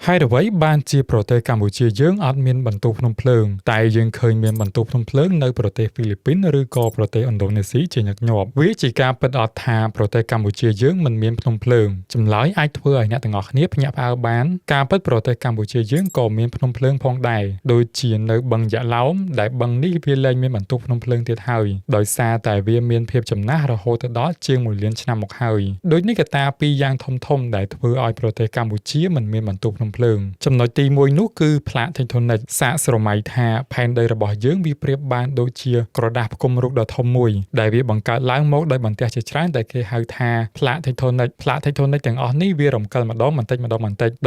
ហើយអ្វីបានជាប្រទេសកម្ពុជាយើងអត់មានបន្ទប់ភ្នំភ្លើងតែយើងឃើញមានបន្ទប់ភ្នំភ្លើងនៅប្រទេសហ្វីលីពីនឬក៏ប្រទេសឥណ្ឌូនេស៊ីជាញឹកញាប់វាជាការពិតអត់ថាប្រទេសកម្ពុជាយើងមិនមានភ្នំភ្លើងចម្លើយអាចធ្វើឲ្យអ្នកទាំងអស់គ្នាភ្ញាក់ផ្អើលបានការពិតប្រទេសកម្ពុជាយើងក៏មានភ្នំភ្លើងផងដែរដូចជានៅបឹងយ៉ាឡោមដែលបឹងនេះវាលែងមានបន្ទប់ភ្នំភ្លើងទៀតហើយដោយសារតែវាមានភាពចំណាស់រហូតដល់ជាង1លានឆ្នាំមកហើយដូចនេះកត្តាពីរយ៉ាងធំដែលធ្វើឲ្យប្រទេសកម្ពុជាមិនមានបន្ទប់ភ្នំភ្លើងចំណុចទី1នោះគឺផ្លាក tectonic សាកស្រមៃថាផែនដីរបស់យើងវាប្រៀបបានដូចជាក្រដាសផ្គុំរូបដ៏ធំមួយដែលវាបង្កើតឡើងមកដោយបន្ទះជាច្រើនដែលគេហៅថាផ្លាក tectonic ទាំងអស់នេះវារំកិលម្ដងបន្តិច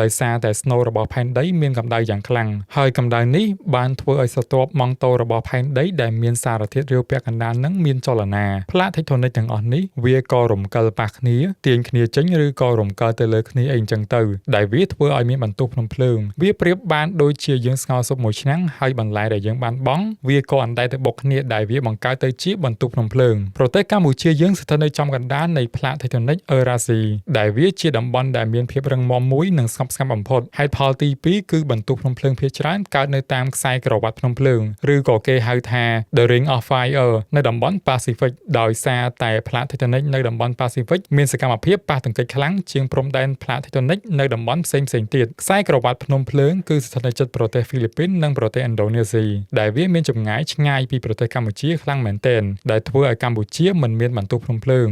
ដោយសារតែស្នូលរបស់ផែនដីមានកម្ដៅយ៉ាងខ្លាំងហើយកម្ដៅនេះបានធ្វើឲ្យស្រទាប់ម៉ង់តូរបស់ផែនដីដែលមានសារធាតុរាវពាក់កណ្ដាលនឹងមានចលនាផ្លាក tectonic ទាំងអស់នេះវាក៏រំកិលប៉ះគ្នាទាញគ្នាចេញឬក៏រំកិលទៅលើគ្នាអីចឹងទៅដែលវាធ្វើឲ្យមានបន្ទប់ភ្នំភ្លើងវាប្រៀបបានដូចជាយើងស្ងោរស៊ុបមួយឆ្នាំងហើយបន្លែដែលយើងបានបង់វាក៏អណ្ដែតទៅបុកគ្នាដែលវាបង្កើតទៅជាបន្ទប់ភ្នំភ្លើងប្រទេសកម្ពុជាយើងស្ថិតនៅចំកណ្ដាលនៃផ្លាក tectonic អឺរ៉ាស៊ីដែលវាជាតំបន់ដែលមានភាពរឹងមាំមួយនិងស្ងប់ស្ងាត់បំផុតហេតុផលទី2គឺបន្ទប់ភ្នំភ្លើងភាគច្រើនកើតនៅតាមខ្សែក្រវ៉ាត់ភ្នំភ្លើងឬក៏គេហៅថា The Ring of Fire នៅតំបន់ Pacific ដោយសារតែផ្លាក tectonic នៅតំបន់ Pacific មានសកម្មភាពប៉ះទង្គិចខ្លាំងជាងព្រំដែនផ្លាក tectonic នៅតំបន់ផ្សេងទៀតខ្សែក្រវ៉ាត់ភ្នំភ្លើងគឺស្ថិតនៅជិតប្រទេសហ្វីលីពីននិងប្រទេសឥណ្ឌូនេស៊ីដែលវាមានចម្ងាយឆ្ងាយពីប្រទេសកម្ពុជាខ្លាំងមែនទែនដែលធ្វើឲ្យកម្ពុជាមិនមានបន្ទប់ភ្នំភ្លើង